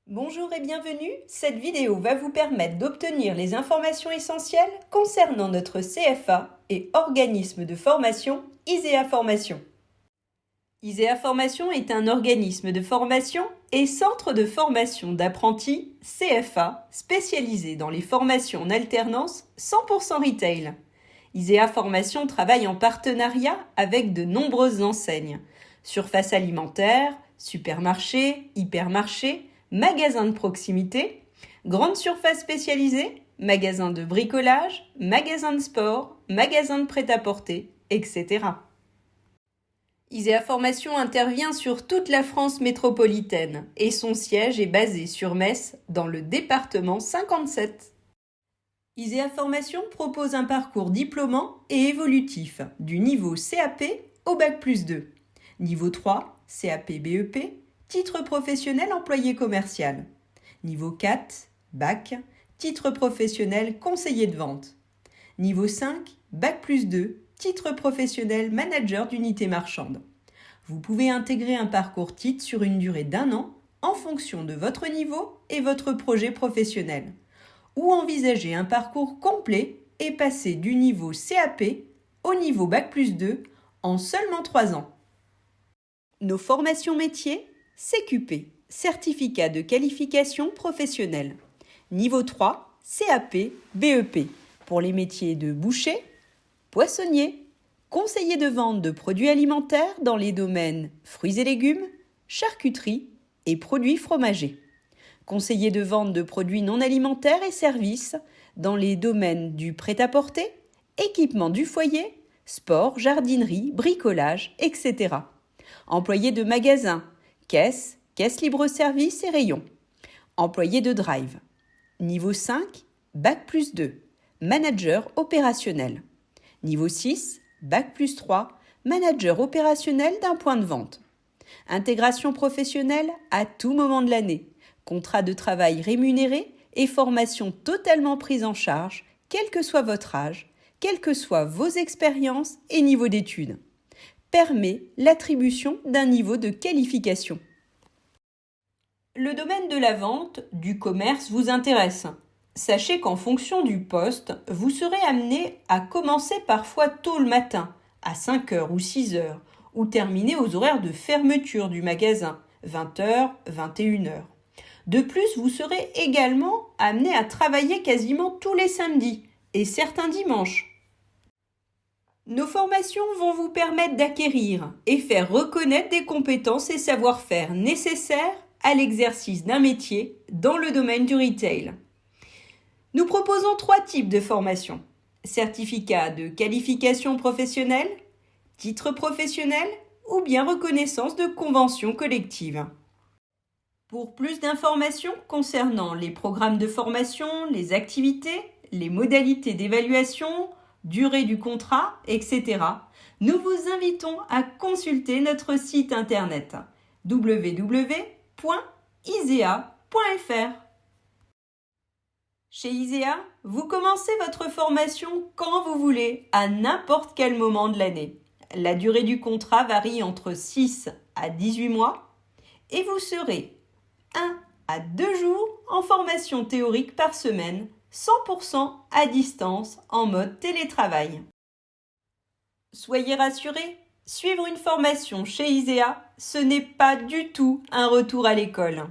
Bonjour et bienvenue, cette vidéo va vous permettre d'obtenir les informations essentielles concernant notre CFA et organisme de formation ISEA Formation. ISEA Formation est un organisme de formation et centre de formation d'apprentis CFA spécialisé dans les formations en alternance 100% retail. ISEA Formation travaille en partenariat avec de nombreuses enseignes, surface alimentaire, supermarchés, hypermarchés, magasins de proximité, grandes surfaces spécialisées, magasins de bricolage, magasins de sport, magasins de prêt-à-porter, etc. ISEA Formation intervient sur toute la France métropolitaine et son siège est basé sur Metz, dans le département 57. ISEA Formation propose un parcours diplômant et évolutif du niveau CAP au Bac+2, niveau 3, CAP BEP, titre professionnel employé commercial, niveau 4, Bac, titre professionnel conseiller de vente, niveau 5, Bac+2, titre professionnel manager d'unité marchande. Vous pouvez intégrer un parcours titre sur une durée d'1 an en fonction de votre niveau et votre projet professionnel, ou envisager un parcours complet et passer du niveau CAP au niveau Bac+2 en seulement 3 ans. Nos formations métiers, CQP, certificat de qualification professionnelle. Niveau 3, CAP, BEP, pour les métiers de boucher, poissonnier, conseiller de vente de produits alimentaires dans les domaines fruits et légumes, charcuterie et produits fromagers. Conseiller de vente de produits non alimentaires et services dans les domaines du prêt-à-porter, équipement du foyer, sport, jardinerie, bricolage, etc. Employé de magasin, caisse libre-service et rayon. Employé de drive. Niveau 5, Bac+2, manager opérationnel. Niveau 6, Bac+3, manager opérationnel d'un point de vente. Intégration professionnelle à tout moment de l'année. Contrat de travail rémunéré et formation totalement prise en charge, quel que soit votre âge, quelles que soient vos expériences et niveaux d'études. Permet l'attribution d'un niveau de qualification. Le domaine de la vente, du commerce vous intéresse. Sachez qu'en fonction du poste, vous serez amené à commencer parfois tôt le matin, à 5h ou 6h, ou terminer aux horaires de fermeture du magasin, 20h, 21h. De plus, vous serez également amené à travailler quasiment tous les samedis et certains dimanches. Nos formations vont vous permettre d'acquérir et faire reconnaître des compétences et savoir-faire nécessaires à l'exercice d'un métier dans le domaine du retail. Nous proposons 3 types de formations. Certificat de qualification professionnelle, titre professionnel ou bien reconnaissance de convention collective. Pour plus d'informations concernant les programmes de formation, les activités, les modalités d'évaluation, durée du contrat, etc., nous vous invitons à consulter notre site internet www.isea.fr. Chez ISEA, vous commencez votre formation quand vous voulez, à n'importe quel moment de l'année. La durée du contrat varie entre 6 à 18 mois et vous serez 1 à 2 jours en formation théorique par semaine, 100% à distance en mode télétravail. Soyez rassurés, suivre une formation chez ISEA, ce n'est pas du tout un retour à l'école,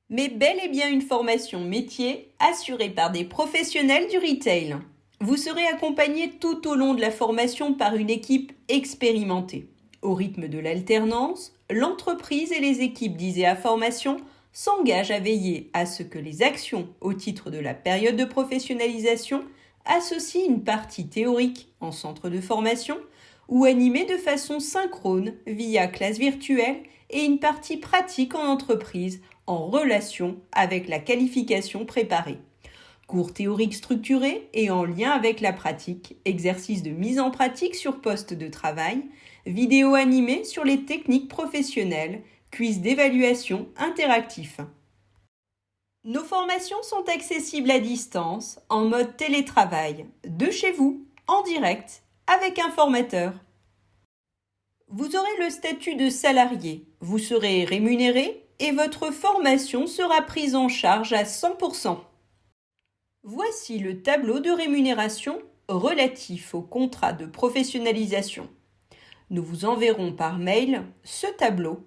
mais bel et bien une formation métier assurée par des professionnels du retail. Vous serez accompagné tout au long de la formation par une équipe expérimentée. Au rythme de l'alternance, l'entreprise et les équipes d'ISEA Formation s'engagent à veiller à ce que les actions au titre de la période de professionnalisation associent une partie théorique en centre de formation ou animée de façon synchrone via classe virtuelle et une partie pratique en entreprise en relation avec la qualification préparée. Cours théoriques structurés et en lien avec la pratique, exercices de mise en pratique sur poste de travail, vidéos animées sur les techniques professionnelles, quiz d'évaluation interactifs. Nos formations sont accessibles à distance, en mode télétravail, de chez vous, en direct, avec un formateur. Vous aurez le statut de salarié. Vous serez rémunéré et votre formation sera prise en charge à 100%. Voici le tableau de rémunération relatif au contrat de professionnalisation. Nous vous enverrons par mail ce tableau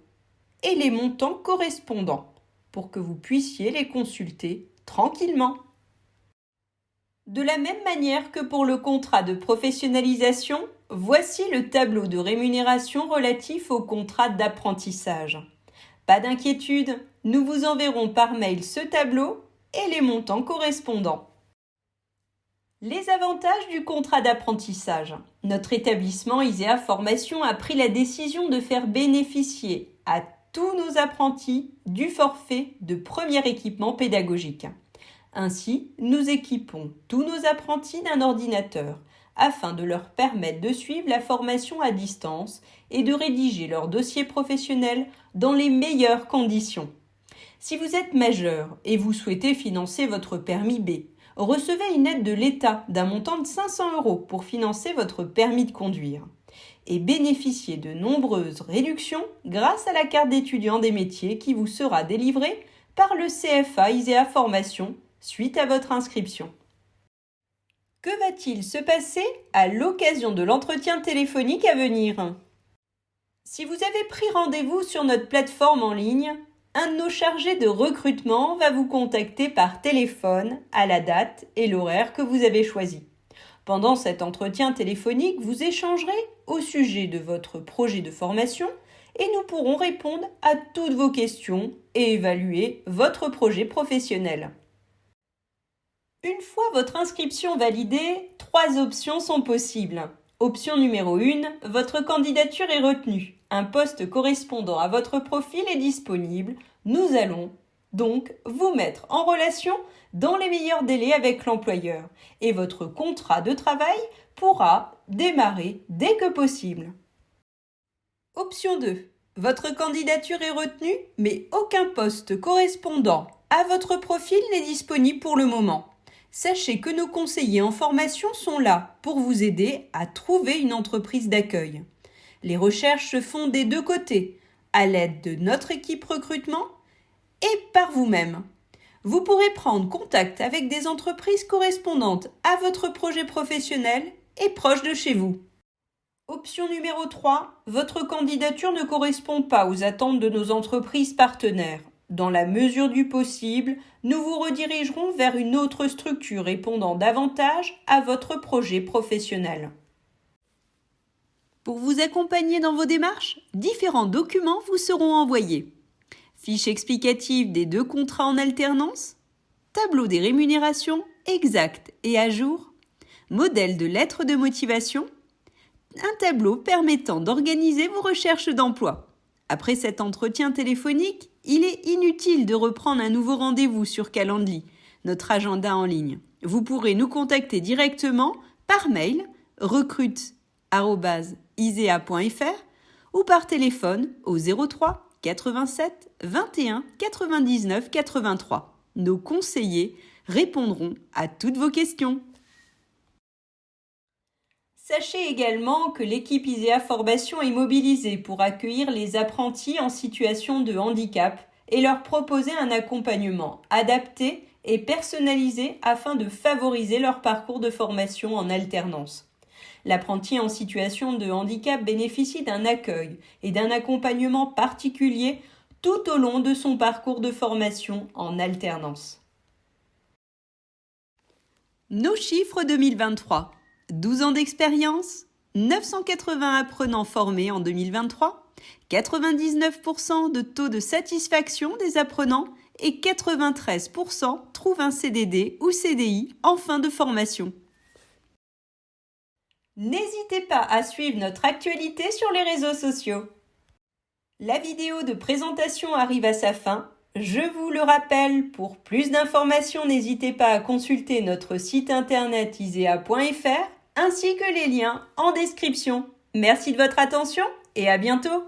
et les montants correspondants pour que vous puissiez les consulter tranquillement. De la même manière que pour le contrat de professionnalisation, voici le tableau de rémunération relatif au contrat d'apprentissage. Pas d'inquiétude, nous vous enverrons par mail ce tableau et les montants correspondants. Les avantages du contrat d'apprentissage. Notre établissement ISEA Formation a pris la décision de faire bénéficier à tous nos apprentis du forfait de premier équipement pédagogique. Ainsi, nous équipons tous nos apprentis d'un ordinateur afin de leur permettre de suivre la formation à distance et de rédiger leur dossier professionnel dans les meilleures conditions. Si vous êtes majeur et vous souhaitez financer votre permis B, recevez une aide de l'État d'un montant de 500 € pour financer votre permis de conduire et bénéficiez de nombreuses réductions grâce à la carte d'étudiant des métiers qui vous sera délivrée par le CFA ISEA Formation suite à votre inscription. Que va-t-il se passer à l'occasion de l'entretien téléphonique à venir? Si vous avez pris rendez-vous sur notre plateforme en ligne, un de nos chargés de recrutement va vous contacter par téléphone à la date et l'horaire que vous avez choisi. Pendant cet entretien téléphonique, vous échangerez au sujet de votre projet de formation et nous pourrons répondre à toutes vos questions et évaluer votre projet professionnel. Une fois votre inscription validée, 3 options sont possibles. Option numéro 1, votre candidature est retenue. Un poste correspondant à votre profil est disponible. Nous allons donc vous mettre en relation dans les meilleurs délais avec l'employeur et votre contrat de travail pourra démarrer dès que possible. Option 2. Votre candidature est retenue, mais aucun poste correspondant à votre profil n'est disponible pour le moment. Sachez que nos conseillers en formation sont là pour vous aider à trouver une entreprise d'accueil. Les recherches se font des deux côtés, à l'aide de notre équipe recrutement et par vous-même. Vous pourrez prendre contact avec des entreprises correspondantes à votre projet professionnel et proches de chez vous. Option numéro 3, votre candidature ne correspond pas aux attentes de nos entreprises partenaires. Dans la mesure du possible, nous vous redirigerons vers une autre structure répondant davantage à votre projet professionnel. Pour vous accompagner dans vos démarches, différents documents vous seront envoyés. Fiche explicative des 2 contrats en alternance, tableau des rémunérations exact et à jour, modèle de lettre de motivation, un tableau permettant d'organiser vos recherches d'emploi. Après cet entretien téléphonique, il est inutile de reprendre un nouveau rendez-vous sur Calendly, notre agenda en ligne. Vous pourrez nous contacter directement par mail recrute@isea.fr ou par téléphone au 03 87 21 99 83. Nos conseillers répondront à toutes vos questions. Sachez également que l'équipe ISEA Formation est mobilisée pour accueillir les apprentis en situation de handicap et leur proposer un accompagnement adapté et personnalisé afin de favoriser leur parcours de formation en alternance. L'apprenti en situation de handicap bénéficie d'un accueil et d'un accompagnement particulier tout au long de son parcours de formation en alternance. Nos chiffres 2023. 12 ans d'expérience, 980 apprenants formés en 2023, 99% de taux de satisfaction des apprenants et 93% trouvent un CDD ou CDI en fin de formation. N'hésitez pas à suivre notre actualité sur les réseaux sociaux. La vidéo de présentation arrive à sa fin. Je vous le rappelle, pour plus d'informations, n'hésitez pas à consulter notre site internet isea.fr ainsi que les liens en description. Merci de votre attention et à bientôt.